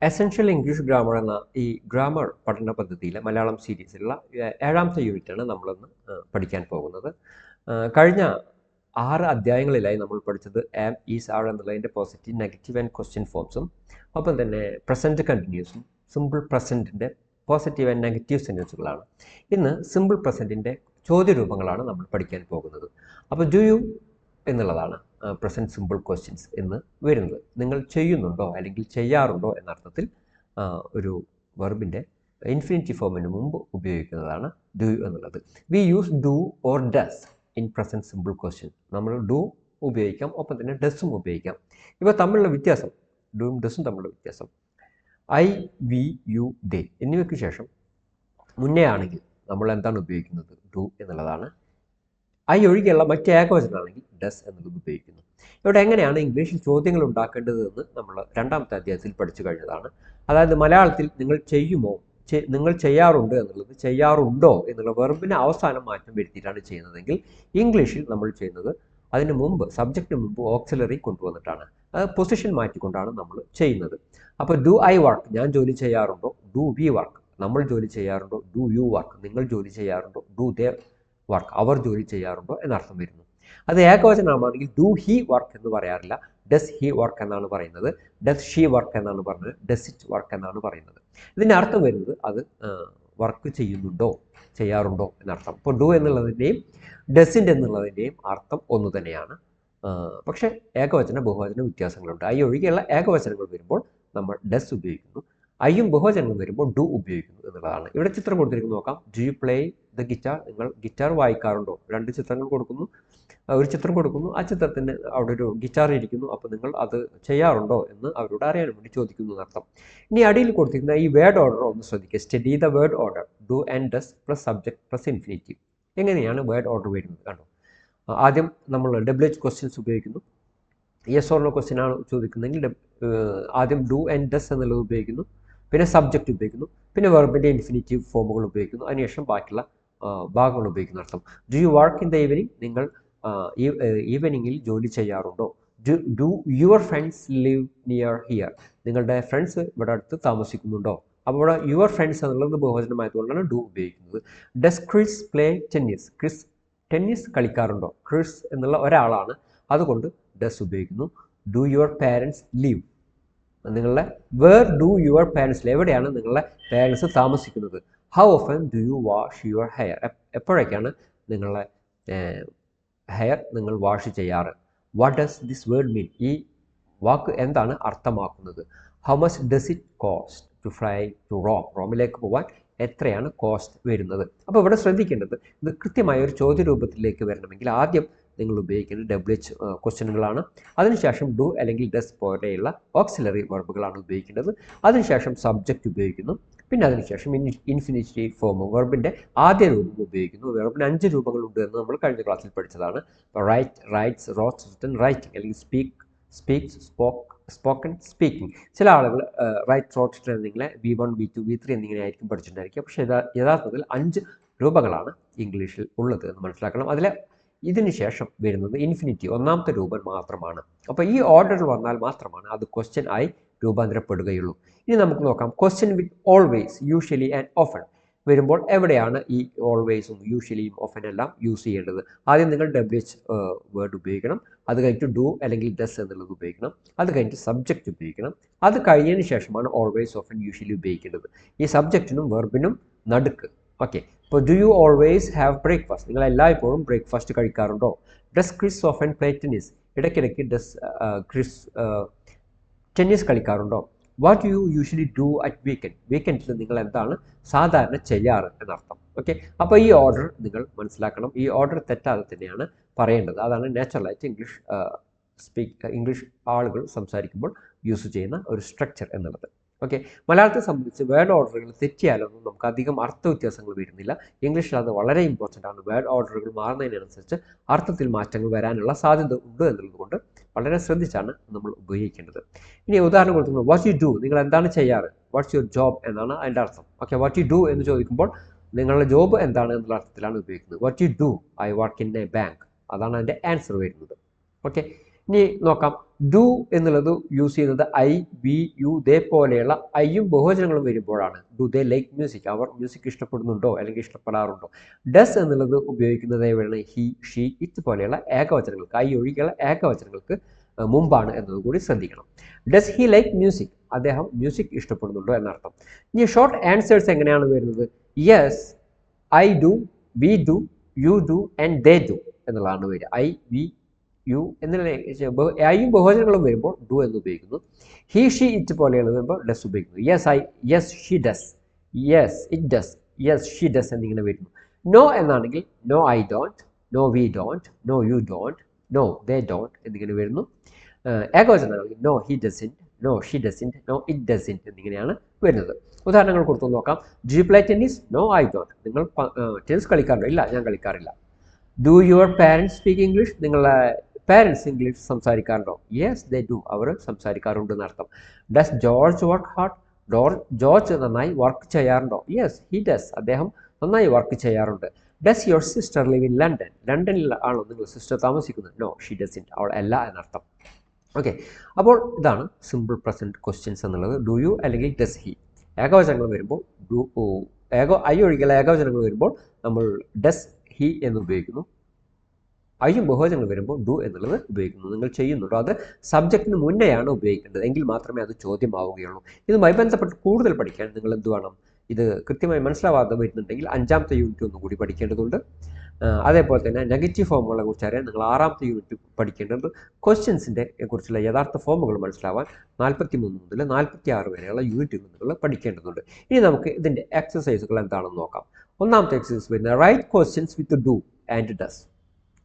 Essential English grammar എന്ന ഈ grammar പഠന പദ്ധതിയിലെ മലയാളം സീരീസിലുള്ള 7ാമത്തെ യൂണിറ്റാണ് നമ്മളിന്ന് പഠിക്കാൻ പോകുന്നത്. കഴിഞ്ഞ 6 അധ്യായങ്ങളിലായി നമ്മൾ പഠിച്ചത് ആം, ഈസ്, ആർ എന്നുള്ളതിൻ്റെ പോസിറ്റീവ്, നെഗറ്റീവ് ആൻഡ് ക്വസ്റ്റ്യൻ ഫോംസും ഒപ്പം തന്നെ പ്രസൻറ്റ് കണ്ടിന്യൂസും സിമ്പിൾ പ്രസൻറ്റിൻ്റെ പോസിറ്റീവ് ആൻഡ് നെഗറ്റീവ് സെൻറ്റൻസുകളാണ്. ഇന്ന് സിമ്പിൾ പ്രസൻറ്റിൻ്റെ ചോദ്യരൂപങ്ങളാണ് നമ്മൾ പഠിക്കാൻ പോകുന്നത്. അപ്പോൾ ഡു യു എന്നുള്ളതാണ് പ്രസൻറ്റ് സിമ്പിൾ ക്വസ്റ്റ്യൻസ് എന്ന് വരുന്നത്. നിങ്ങൾ ചെയ്യുന്നുണ്ടോ അല്ലെങ്കിൽ ചെയ്യാറുണ്ടോ എന്നർത്ഥത്തിൽ ഒരു വെർബിൻ്റെ ഇൻഫിനിറ്റീവ് ഫോമിന് മുമ്പ് ഉപയോഗിക്കുന്നതാണ് ഡു എന്നുള്ളത്. We use do or does in present simple question. നമ്മൾ ഡു ഉപയോഗിക്കാം, ഒപ്പം തന്നെ ഡസും ഉപയോഗിക്കാം. ഇവ തമ്മിലുള്ള വ്യത്യാസം, ഡുവും ഡസും തമ്മിലുള്ള വ്യത്യാസം, ഐ, വി, യു, ദേ എന്നിവയ്ക്ക് ശേഷം മുന്നേ ആണെങ്കിൽ നമ്മൾ എന്താണ് ഉപയോഗിക്കുന്നത്? ഡു എന്നുള്ളതാണ്. ഐ ഒഴികെയുള്ള മറ്റ് ഏകവചനമാണെങ്കിൽ ഡസ് എന്നുള്ളത് ഉപയോഗിക്കുന്നു. ഇവിടെ എങ്ങനെയാണ് ഇംഗ്ലീഷിൽ ചോദ്യങ്ങൾ ഉണ്ടാക്കേണ്ടതെന്ന് നമ്മൾ 2ാമത്തെ അധ്യായത്തിൽ പഠിച്ചു കഴിഞ്ഞതാണ്. അതായത് മലയാളത്തിൽ നിങ്ങൾ ചെയ്യുമോ, നിങ്ങൾ ചെയ്യാറുണ്ട് എന്നുള്ളത് ചെയ്യാറുണ്ടോ എന്നുള്ള വെർബിന് അവസാനം മാറ്റം വരുത്തിയിട്ടാണ് ചെയ്യുന്നതെങ്കിൽ, ഇംഗ്ലീഷിൽ നമ്മൾ ചെയ്യുന്നത് അതിന് മുമ്പ് സബ്ജക്റ്റിന് മുമ്പ് ഓക്സിലറി കൊണ്ടുവന്നിട്ടാണ്. അത് പൊസിഷൻ മാറ്റിക്കൊണ്ടാണ് നമ്മൾ ചെയ്യുന്നത്. അപ്പോൾ ഡു ഐ വർക്ക്, ഞാൻ ജോലി ചെയ്യാറുണ്ടോ? ഡു വി വർക്ക്, നമ്മൾ ജോലി ചെയ്യാറുണ്ടോ? ഡു യു വർക്ക്, നിങ്ങൾ ജോലി ചെയ്യാറുണ്ടോ? ഡു ദേ വർക്ക്, അവർ ജോലി ചെയ്യാറുണ്ടോ എന്നർത്ഥം വരുന്നു. അത് ഏകവചനമാണെങ്കിൽ ഡു ഹി വർക്ക് എന്ന് പറയാറില്ല, ഡസ് ഹി വർക്ക് എന്നാണ് പറയുന്നത്, ഡസ് ഷീ വർക്ക് എന്നാണ് പറയുന്നത്, ഡസ് ഇറ്റ് വർക്ക് എന്നാണ് പറയുന്നത്. ഇതിൻ്റെ അർത്ഥം വരുന്നത് അത് വർക്ക് ചെയ്യുന്നുണ്ടോ, ചെയ്യാറുണ്ടോ എന്നർത്ഥം. ഇപ്പോൾ ഡു എന്നുള്ളതിൻ്റെയും ഡസിൻ്റെ എന്നുള്ളതിൻ്റെയും അർത്ഥം ഒന്ന് തന്നെയാണ്. പക്ഷേ ഏകവചന ബഹുവചന വ്യത്യാസങ്ങളുണ്ട്. ഐ ഒഴികെയുള്ള ഏകവചനങ്ങൾ വരുമ്പോൾ നമ്മൾ ഡസ് ഉപയോഗിക്കുന്നു, ഐയും ബഹുവചനങ്ങൾ വരുമ്പോൾ ഡു ഉപയോഗിക്കുന്നു എന്നുള്ളതാണ്. ഇവിടെ ചിത്രം കൊടുത്തിരിക്കുന്നു, നോക്കാം. Do you play the guitar, നിങ്ങൾ ഗിറ്റാർ വായിക്കാറുണ്ടോ? 2 ചിത്രങ്ങൾ കൊടുക്കുന്നു, ഒരു ചിത്രം കൊടുക്കുന്നു, ആ ചിത്രത്തിന് അവിടെ ഒരു ഗിറ്റാർ ഇരിക്കുന്നു. അപ്പോൾ നിങ്ങൾ അത് ചെയ്യാറുണ്ടോ എന്ന് അവരോട് അറിയാൻ വേണ്ടി ചോദിക്കുന്നു എന്നർത്ഥം. ഇനി അടിയിൽ കൊടുത്തിരിക്കുന്ന ഈ വേർഡ് ഓർഡർ ഒന്ന് ശ്രദ്ധിക്കുക. Study the word order, do and does plus subject plus infinitive. എങ്ങനെയാണ് വേർഡ് ഓർഡർ വരുന്നത് കണ്ടോ. ആദ്യം നമ്മൾ WH ക്വസ്റ്റ്യൻസ് ഉപയോഗിക്കുന്നു. യെസ് ഓർ നോ ക്വസ്റ്റ്യൻ ആണ് ചോദിക്കുന്നതെങ്കിൽ ആദ്യം ഡു ആൻഡ് ഡസ് എന്നുള്ളത് ഉപയോഗിക്കുന്നു, പിന്നെ സബ്ജക്റ്റ് ഉപയോഗിക്കുന്നു, പിന്നെ വെർബിൻ്റെ ഇൻഫിനിറ്റീവ് ഫോമുകൾ ഉപയോഗിക്കുന്നു, അതിനുശേഷം ബാക്കിയുള്ള ഭാഗങ്ങൾ ഉപയോഗിക്കുന്ന അർത്ഥം. Do you work in the evening, നിങ്ങൾ ഈവനിങ്ങിൽ ജോലി ചെയ്യാറുണ്ടോ? Do your friends live near here, നിങ്ങളുടെ ഫ്രണ്ട്സ് ഇവിടെ അടുത്ത് താമസിക്കുന്നുണ്ടോ? അപ്പോൾ ഇവിടെ യുവർ ഫ്രണ്ട്സ് എന്നുള്ളത് ബഹുവചനമായതുകൊണ്ടാണ് ഡു ഉപയോഗിക്കുന്നത്. Does Chris play tennis, Chris tennis കളിക്കാറുണ്ടോ? ക്രിസ് എന്നുള്ള ഒരാളാണ്, അതുകൊണ്ട് ഡസ് ഉപയോഗിക്കുന്നു. ഡു യുവർ പാരൻസ് ലിവ്, നിങ്ങളുടെ വേർ ഡു യുവർ പാരൻസ്, എവിടെയാണ് നിങ്ങളുടെ പാരൻസ് താമസിക്കുന്നത്? How often do you wash your hair, എപ്പോഴൊക്കെയാണ് നിങ്ങളുടെ ഹെയർ നിങ്ങൾ വാഷ് ചെയ്യാറ്? What does this word mean, ഈ വാക്ക് എന്താണ് അർത്ഥമാക്കുന്നത്? How much does it cost to fly to Rome, റോമിലേക്ക് പോകാൻ എത്രയാണ് കോസ്റ്റ് വരുന്നത്? അപ്പോൾ ഇവിടെ ശ്രദ്ധിക്കേണ്ടത്, ഇത് കൃത്യമായ ഒരു ചോദ്യരൂപത്തിലേക്ക് വരണമെങ്കിൽ ആദ്യം നിങ്ങൾ ഉപയോഗിക്കേണ്ടത് WH ക്വസ്റ്റ്യനുകളാണ്. അതിനുശേഷം ഡു അല്ലെങ്കിൽ ഡസ് പോലെയുള്ള ഓക്സിലറി വെർബുകളാണ് ഉപയോഗിക്കേണ്ടത്. അതിനുശേഷം സബ്ജക്റ്റ് ഉപയോഗിക്കുന്നു, പിന്നെ അതിനുശേഷം ഇൻഫിനിറ്റീവ് ഫോം വെർബിൻ്റെ ആദ്യ രൂപം ഉപയോഗിക്കുന്നു. വെർബിന് 5 രൂപങ്ങളുണ്ട് എന്ന് നമ്മൾ കഴിഞ്ഞ ക്ലാസ്സിൽ പഠിച്ചതാണ്. റൈറ്റ്, റൈറ്റ്സ്, റോട്ട്സ്, റിട്ടൺ, റൈറ്റിംഗ്, അല്ലെങ്കിൽ സ്പീക്ക്, സ്പീക്സ്, സ്പോക്കൺ, സ്പീക്കിംഗ്. ചില ആളുകൾ റൈറ്റ്, റോട്ട് എന്നിങ്ങനെ V1, V2, V3 എന്നിങ്ങനെ ആയിരിക്കും പഠിച്ചിട്ടുണ്ടായിരിക്കും. പക്ഷേ യഥാർത്ഥത്തിൽ 5 രൂപങ്ങളാണ് ഇംഗ്ലീഷിൽ ഉള്ളത് എന്ന് മനസ്സിലാക്കണം. ഇതിന് ശേഷം വരുന്നത് ഇൻഫിനിറ്റീവ്, 1ാമത്തെ രൂപം മാത്രമാണ്. അപ്പോൾ ഈ ഓർഡറിൽ വന്നാൽ മാത്രമാണ് അത് ക്വസ്റ്റ്യൻ ആയി രൂപാന്തരപ്പെടുകയുള്ളൂ. ഇനി നമുക്ക് നോക്കാം. Question with always, usually and often വരുമ്പോൾ എവിടെയാണ് ഈ ഓൾവേസും യൂഷ്വലിയും ഓഫൻ എല്ലാം യൂസ് ചെയ്യേണ്ടത്? ആദ്യം നിങ്ങൾ WH വേർഡ് ഉപയോഗിക്കണം, അത് കഴിഞ്ഞിട്ട് ഡു അല്ലെങ്കിൽ ഡസ് എന്നുള്ളത് ഉപയോഗിക്കണം, അത് കഴിഞ്ഞിട്ട് സബ്ജക്റ്റ് ഉപയോഗിക്കണം, അത് കഴിഞ്ഞതിന് ശേഷമാണ് ഓൾവേസ്, ഓഫൻ, യൂഷ്വലി ഉപയോഗിക്കേണ്ടത്. ഈ സബ്ജക്റ്റിനും വെർബിനും നടുക്ക്. ഓക്കെ, ഇപ്പോൾ do you always have breakfast, നിങ്ങൾ എല്ലായ്പ്പോഴും ബ്രേക്ക്ഫാസ്റ്റ് കഴിക്കാറുണ്ടോ? Does Chris often play tennis, ഇടയ്ക്കിടയ്ക്ക് ഡസ് ക്രിസ് ടെന്നീസ് കളിക്കാറുണ്ടോ? What you usually do at weekend, വീക്കെൻഡിൽ നിങ്ങൾ എന്താണ് സാധാരണ ചെയ്യാറ് എന്നർത്ഥം. ഓക്കെ, അപ്പോൾ ഈ ഓർഡർ നിങ്ങൾ മനസ്സിലാക്കണം. ഈ ഓർഡർ തെറ്റാതെ തന്നെയാണ് പറയേണ്ടത്. അതാണ് നാച്ചുറലായിട്ട് ഇംഗ്ലീഷ് ആളുകൾ സംസാരിക്കുമ്പോൾ യൂസ് ചെയ്യുന്ന ഒരു സ്ട്രക്ചർ എന്നുള്ളത്. ഓക്കെ, മലയാളത്തെ സംബന്ധിച്ച് വേർഡ് ഓർഡറുകൾ തെറ്റിയാലൊന്നും നമുക്ക് അധികം അർത്ഥ വ്യത്യാസങ്ങൾ വരുന്നില്ല. ഇംഗ്ലീഷിൽ അത് വളരെ ഇമ്പോർട്ടൻ്റ് ആണ്. വേർഡ് ഓർഡറുകൾ മാറുന്നതിനനുസരിച്ച് അർത്ഥത്തിൽ മാറ്റങ്ങൾ വരാനുള്ള സാധ്യത ഉണ്ട് എന്നുള്ളതുകൊണ്ട് വളരെ ശ്രദ്ധിച്ചാണ് നമ്മൾ ഉപയോഗിക്കേണ്ടത്. ഇനി ഉദാഹരണം കൊടുക്കുന്നത് വാട്ട് യു ഡു, നിങ്ങൾ എന്താണ് ചെയ്യാറ്? വാട്ട്സ് യുവർ ജോബ് എന്നാണ് അതിൻ്റെ അർത്ഥം. ഓക്കെ, വാട്ട് യു ഡു എന്ന് ചോദിക്കുമ്പോൾ നിങ്ങളുടെ ജോബ് എന്താണ് എന്നുള്ള അർത്ഥത്തിലാണ് ഉപയോഗിക്കുന്നത്. What you do, I work in A bank, അതാണ് അതിൻ്റെ ആൻസർ വരുന്നത്. ഓക്കെ, ഇനി നോക്കാം. ഡു എന്നുള്ളത് യൂസ് ചെയ്യുന്നത് ഐ, വി, യു, ദേ പോലെയുള്ള ഐയും ബഹുവചനങ്ങളും വരുമ്പോഴാണ്. ഡു ദേ ലൈക്ക് മ്യൂസിക്, അവർ മ്യൂസിക് ഇഷ്ടപ്പെടുന്നുണ്ടോ അല്ലെങ്കിൽ ഇഷ്ടപ്പെടാറുണ്ടോ. ഡസ് എന്നുള്ളത് ഉപയോഗിക്കുന്നത് എവിടെയാണ്? ഹി, ഷീ, ഇറ്റ് പോലെയുള്ള ഏകവചനങ്ങൾക്ക്, ഐ ഒഴികെയുള്ള ഏകവചനങ്ങൾക്ക് മുമ്പാണ് എന്നത് കൂടി ശ്രദ്ധിക്കണം. ഡസ് ഹി ലൈക്ക് മ്യൂസിക്, അദ്ദേഹം മ്യൂസിക് ഇഷ്ടപ്പെടുന്നുണ്ടോ എന്നർത്ഥം. ഇനി ഷോർട്ട് ആൻസേഴ്സ് എങ്ങനെയാണ് വരുന്നത്? Yes, I do, we do, you do and they do എന്നുള്ളതാണ് വരിക. ഐ, വി, യു എന്നുള്ള ഐയും ബഹുവചനങ്ങളും വരുമ്പോൾ ഡു എന്ന് ഉപയോഗിക്കുന്നു. ഹി, ഷീ, ഇറ്റ് പോലെയുള്ള വരുമ്പോൾ ഡസ് ഉപയോഗിക്കുന്നു. Yes she does, yes it does, yes she does എന്നിങ്ങനെ വരുന്നു. നോ എന്നാണെങ്കിൽ no I don't, no we don't, no you don't, no they don't എന്നിങ്ങനെ വരുന്നു. ഏകവചനമാണെങ്കിൽ no he doesn't, no she doesn't, no it doesn't എന്നിങ്ങനെയാണ് വരുന്നത്. ഉദാഹരണങ്ങൾ കൊടുത്തു നോക്കാം. Do you play tennis? No I don't. നിങ്ങൾ ടെന്നീസ് കളിക്കാറുണ്ടോ? ഇല്ല, ഞാൻ കളിക്കാറില്ല. Do your parents speak English? നിങ്ങളുടെ പാരൻസ് ഇംഗ്ലീഷ് സംസാരിക്കാറുണ്ടോ? യെസ് ദേ ഡു, അവർ സംസാരിക്കാറുണ്ട് എന്നർത്ഥം. Does George work hard? George നന്നായി വർക്ക് ചെയ്യാറുണ്ടോ? യെസ് ഹി ഡസ്, അദ്ദേഹം നന്നായി വർക്ക് ചെയ്യാറുണ്ട്. Does your sister live in London? ലണ്ടനിൽ ആണോ നിങ്ങൾ സിസ്റ്റർ താമസിക്കുന്നത്? നോ ഷീ ഡസിൻറ്റ്, അവൾ അല്ല എന്നർത്ഥം. ഓക്കെ, അപ്പോൾ ഇതാണ് സിമ്പിൾ പ്രസൻറ്റ് ക്വസ്റ്റ്യൻസ് എന്നുള്ളത്. ഡു യു അല്ലെങ്കിൽ ഡസ് ഹി. ഏകവചനങ്ങൾ വരുമ്പോൾ ഡു, ഐ ഒഴികെയുള്ള ഏകവചനങ്ങൾ വരുമ്പോൾ നമ്മൾ ഡസ്, ഹി എന്ന് ഉപയോഗിക്കുന്നു. ഐയും ബഹുവചനങ്ങൾ വരുമ്പോൾ ഡു എന്നുള്ളത് ഉപയോഗിക്കുന്നു. നിങ്ങൾ ചെയ്യുന്നുണ്ടോ? അത് സബ്ജക്റ്റിന് മുന്നെയാണ് ഉപയോഗിക്കേണ്ടത്, എങ്കിൽ മാത്രമേ അത് ചോദ്യമാവുകയുള്ളൂ. ഇതുമായി ബന്ധപ്പെട്ട് കൂടുതൽ പഠിക്കാൻ നിങ്ങൾ എന്ത് വേണം? ഇത് കൃത്യമായി മനസ്സിലാവാതെ വരുന്നുണ്ടെങ്കിൽ 5ാമത്തെ യൂണിറ്റ് ഒന്നുകൂടി പഠിക്കേണ്ടതുണ്ട്. അതേപോലെ തന്നെ നെഗറ്റീവ് ഫോമുകളെ കുറിച്ച് അറിയാൻ നിങ്ങൾ 6ാമത്തെ യൂണിറ്റ് പഠിക്കേണ്ടത്. ക്വസ്റ്റ്യൻസിൻ്റെ കുറിച്ചുള്ള യഥാർത്ഥ ഫോമുകൾ മനസ്സിലാവാൻ 43 മുതൽ 46 വരെയുള്ള യൂണിറ്റുകൾ നിങ്ങൾ പഠിക്കേണ്ടതുണ്ട്. ഇനി നമുക്ക് ഇതിൻ്റെ എക്സസൈസുകൾ എന്താണെന്ന് നോക്കാം. 1ാമത്തെ എക്സസൈസ് വരുന്നത് write questions with do and does.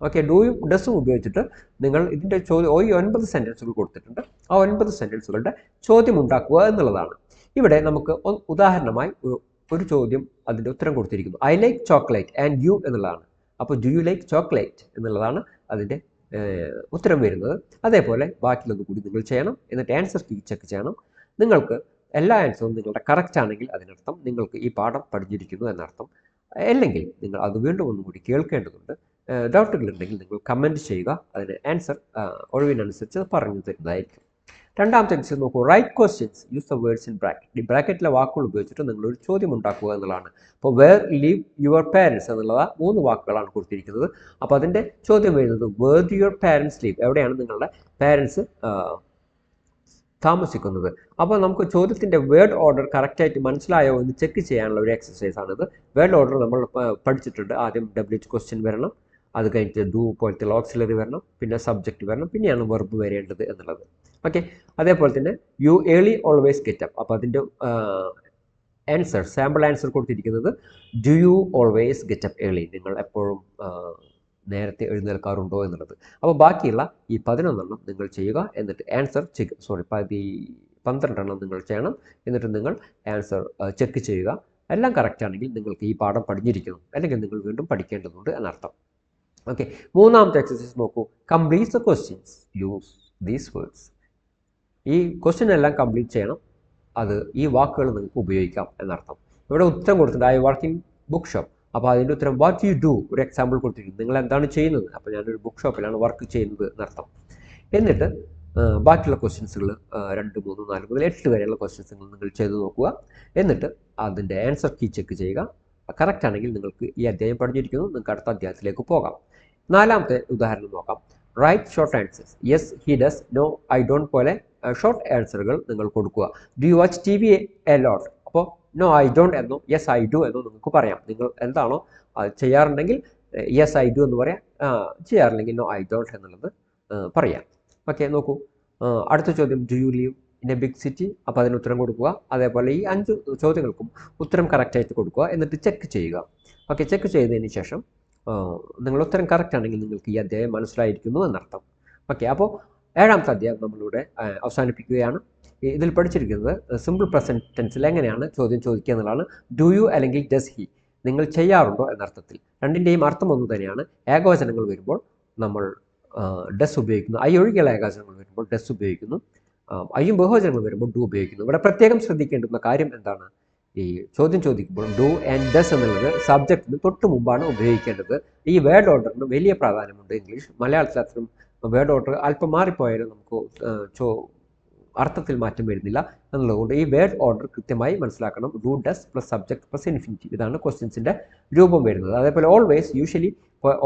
Okay, ഡൂയും ഡസും ഉപയോഗിച്ചിട്ട് നിങ്ങൾ ഇതിൻ്റെ ചോദ്യം 9 സെൻറ്റൻസുകൾ കൊടുത്തിട്ടുണ്ട്. ആ 9 സെൻറ്റൻസുകളുടെ ചോദ്യം ഉണ്ടാക്കുക എന്നുള്ളതാണ്. ഇവിടെ നമുക്ക് ഉദാഹരണമായി ഒരു ചോദ്യം, അതിൻ്റെ ഉത്തരം കൊടുത്തിരിക്കുന്നു. I like chocolate and you എന്നുള്ളതാണ്. അപ്പോൾ ഡു യു ലൈക്ക് ചോക്ലേറ്റ് എന്നുള്ളതാണ് അതിൻ്റെ ഉത്തരം വരുന്നത്. അതേപോലെ ബാക്കിയുള്ളത് കൂടി നിങ്ങൾ ചെയ്യണം. എന്നിട്ട് ആൻസർ കീ ചെക്ക് ചെയ്യണം. നിങ്ങൾക്ക് എല്ലാ ആൻസറും നിങ്ങളുടെ കറക്റ്റ് ആണെങ്കിൽ അതിനർത്ഥം നിങ്ങൾക്ക് ഈ പാഠം പഠിച്ചിരിക്കുന്നു എന്നർത്ഥം. അല്ലെങ്കിൽ നിങ്ങൾ അത് വീണ്ടും ഒന്നുകൂടി കേൾക്കേണ്ടതുണ്ട്. ഡൗട്ടുകളുണ്ടെങ്കിൽ നിങ്ങൾ കമൻറ്റ് ചെയ്യുക. അതിന് ആൻസർ ഒഴിവിനനുസരിച്ച് പറഞ്ഞു തരുന്നതായിരിക്കും. 2ാമത്തെ എക്സസൈസ് നോക്കൂ. Write questions use the words in bracket. ഈ ബ്രാക്കറ്റിലെ വാക്കുകൾ ഉപയോഗിച്ചിട്ട് നിങ്ങളൊരു ചോദ്യം ഉണ്ടാക്കുക എന്നുള്ളതാണ്. അപ്പോൾ വേർ ലിവ് യുവർ പാരൻസ് എന്നുള്ളത് 3 വാക്കുകളാണ് കൊടുത്തിരിക്കുന്നത്. അപ്പോൾ അതിൻ്റെ ചോദ്യം വരുന്നത് where do your parents live, എവിടെയാണ് നിങ്ങളുടെ പാരൻസ് താമസിക്കുന്നത്. അപ്പോൾ നമുക്ക് ചോദ്യത്തിൻ്റെ വേർഡ് ഓർഡർ കറക്റ്റായിട്ട് മനസ്സിലായോ എന്ന് ചെക്ക് ചെയ്യാനുള്ള ഒരു എക്സസൈസാണിത്. വേർഡ് ഓർഡർ നമ്മൾ പഠിച്ചിട്ടുണ്ട്. ആദ്യം WH ക്വസ്റ്റ്യൻ വരണം, അത് കഴിഞ്ഞിട്ട് ഡു പോലത്തെ ഓക്സിലറി വരണം, പിന്നെ സബ്ജക്റ്റ് വരണം, പിന്നെയാണ് വെർബ് വരേണ്ടത് എന്നുള്ളത്. ഓക്കെ, അതേപോലെ തന്നെ you early always get up. അപ്പോൾ അതിൻ്റെ ആൻസർ, സാമ്പിൾ ആൻസർ കൊടുത്തിരിക്കുന്നത് do you always get up early, നിങ്ങൾ എപ്പോഴും നേരത്തെ എഴുന്നേൽക്കാറുണ്ടോ എന്നുള്ളത്. അപ്പോൾ ബാക്കിയുള്ള ഈ 11 നിങ്ങൾ ചെയ്യുക. എന്നിട്ട് ആൻസർ 12 നിങ്ങൾ ചെയ്യണം. എന്നിട്ട് നിങ്ങൾ ആൻസർ ചെക്ക് ചെയ്യുക. എല്ലാം കറക്റ്റ് ആണെങ്കിൽ നിങ്ങൾക്ക് ഈ പാഠം പഠിഞ്ഞിരിക്കുന്നു, അല്ലെങ്കിൽ നിങ്ങൾ വീണ്ടും പഠിക്കേണ്ടതുണ്ട് എന്നർത്ഥം. ഓക്കെ, 3ാമത്തെ എക്സസൈസ് നോക്കൂ. Complete the questions, use these words. ഈ ക്വസ്റ്റ്യൻ എല്ലാം കംപ്ലീറ്റ് ചെയ്യണം. അത് ഈ വാക്കുകൾ നിങ്ങൾക്ക് ഉപയോഗിക്കാം എന്നർത്ഥം. ഇവിടെ ഉത്തരം കൊടുത്തിട്ടുണ്ട് I work in book shop. അപ്പോൾ അതിൻ്റെ ഉത്തരം വാട്ട് യു ഡു, ഒരു എക്സാമ്പിൾ കൊടുത്തിരിക്കുന്നു. നിങ്ങൾ എന്താണ് ചെയ്യുന്നത്? അപ്പോൾ ഞാനൊരു ബുക്ക് ഷോപ്പിലാണ് വർക്ക് ചെയ്യുന്നത് എന്നർത്ഥം. എന്നിട്ട് ബാക്കിയുള്ള ക്വസ്റ്റ്യൻസുകൾ 2, 3, 4 മുതൽ 8 വരെയുള്ള ക്വസ്റ്റ്യൻസുകൾ നിങ്ങൾ ചെയ്ത് നോക്കുക. എന്നിട്ട് അതിൻ്റെ ആൻസർ കീ ചെക്ക് ചെയ്യുക. കറക്റ്റ് ആണെങ്കിൽ നിങ്ങൾക്ക് ഈ അധ്യായം പഠിച്ചിരിക്കുന്നു, നിങ്ങൾക്ക് അടുത്ത അധ്യായത്തിലേക്ക് പോകാം. 4ാമത്തെ ഉദാഹരണം നോക്കാം. Write short answers. Yes he does, no I don't പോലെ ഷോർട്ട് ആൻസറുകൾ നിങ്ങൾ കൊടുക്കുക. Do you watch TV a lot? അപ്പോൾ നോ ഐ ഡോണ്ട് എന്നോ യെസ് ഐ ഡു എന്നോ നിങ്ങൾക്ക് പറയാം. നിങ്ങൾ എന്താണോ ചെയ്യാറുണ്ടെങ്കിൽ യെസ് ഐ ഡു എന്ന് പറയാം, ചെയ്യാറില്ലെങ്കിൽ നോ ഐ ഡോണ്ട് എന്നുള്ളത് പറയാം. ഓക്കെ, നോക്കൂ. അടുത്ത ചോദ്യം do you live in a big city? അപ്പോൾ അതിന് ഉത്തരം കൊടുക്കുക. അതേപോലെ ഈ 5 ചോദ്യങ്ങൾക്കും ഉത്തരം കറക്റ്റായിട്ട് കൊടുക്കുക. എന്നിട്ട് ചെക്ക് ചെയ്യുക. ഓക്കെ, ചെക്ക് ചെയ്തതിന് ശേഷം നിങ്ങൾ ഉത്തരം കറക്റ്റ് ആണെങ്കിൽ നിങ്ങൾക്ക് ഈ അധ്യായം മനസ്സിലായിരിക്കുന്നു എന്നർത്ഥം. ഓക്കെ, അപ്പോൾ 7ാമത്തെ അധ്യായം നമ്മളിവിടെ അവസാനിപ്പിക്കുകയാണ്. ഇതിൽ പഠിച്ചിരിക്കുന്നത് സിമ്പിൾ പ്രസൻറ്റ് ടെൻസിൽ എങ്ങനെയാണ് ചോദ്യം ചോദിക്കുക എന്നുള്ളതാണ്. ഡു യു അല്ലെങ്കിൽ ഡസ് ഹി, നിങ്ങൾ ചെയ്യാറുണ്ടോ എന്നർത്ഥത്തിൽ. രണ്ടിൻ്റെയും അർത്ഥം ഒന്ന് തന്നെയാണ്. ഏകവചനങ്ങൾ വരുമ്പോൾ നമ്മൾ ഡസ് ഉപയോഗിക്കുന്നു. ഐ ഒഴികെയുള്ള ഏകവചനങ്ങൾ വരുമ്പോൾ ഡസ് ഉപയോഗിക്കുന്നു. ഐയും ബഹുവചനങ്ങൾ വരുമ്പോൾ ഡു ഉപയോഗിക്കുന്നു. ഇവിടെ പ്രത്യേകം ശ്രദ്ധിക്കേണ്ടുന്ന കാര്യം എന്താണ്? ഈ ചോദ്യം ചോദിക്കുമ്പോൾ ഡു ആൻഡ് ഡസ് എന്നുള്ളത് സബ്ജക്റ്റിന് തൊട്ട് മുമ്പാണ് ഉപയോഗിക്കേണ്ടത്. ഈ വേർഡ് ഓർഡറിന് വലിയ പ്രാധാന്യമുണ്ട്. മലയാളത്തിൽ അത്രയും വേർഡ് ഓർഡർ അല്പം മാറിപ്പോയാലും നമുക്ക് അർത്ഥത്തിൽ മാറ്റം വരുന്നില്ല എന്നുള്ളതുകൊണ്ട് ഈ വേർഡ് ഓർഡർ കൃത്യമായി മനസ്സിലാക്കണം. Do, does plus subject plus infinitive, ഇതാണ് ക്വസ്റ്റ്യൻസിൻ്റെ രൂപം വരുന്നത്. അതേപോലെ ഓൾവേസ്, യൂഷ്വലി,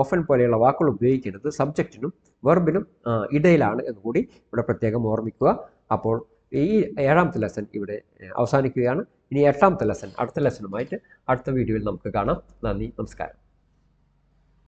ഓഫൻ പോലെയുള്ള വാക്കുകൾ ഉപയോഗിക്കുന്നത് സബ്ജക്റ്റിനും വെർബിനും ഇടയിലാണ് എന്നുകൂടി ഇവിടെ പ്രത്യേകം ഓർമ്മിക്കുക. അപ്പോൾ ഈ 7ാമത്തെ ലെസൺ ഇവിടെ അവസാനിക്കുകയാണ്. ഇനി 8ാമത്തെ ലെസൺ, അടുത്ത ലെസണുമായിട്ട് അടുത്ത വീഡിയോയിൽ നമുക്ക് കാണാം. നന്ദി, നമസ്കാരം.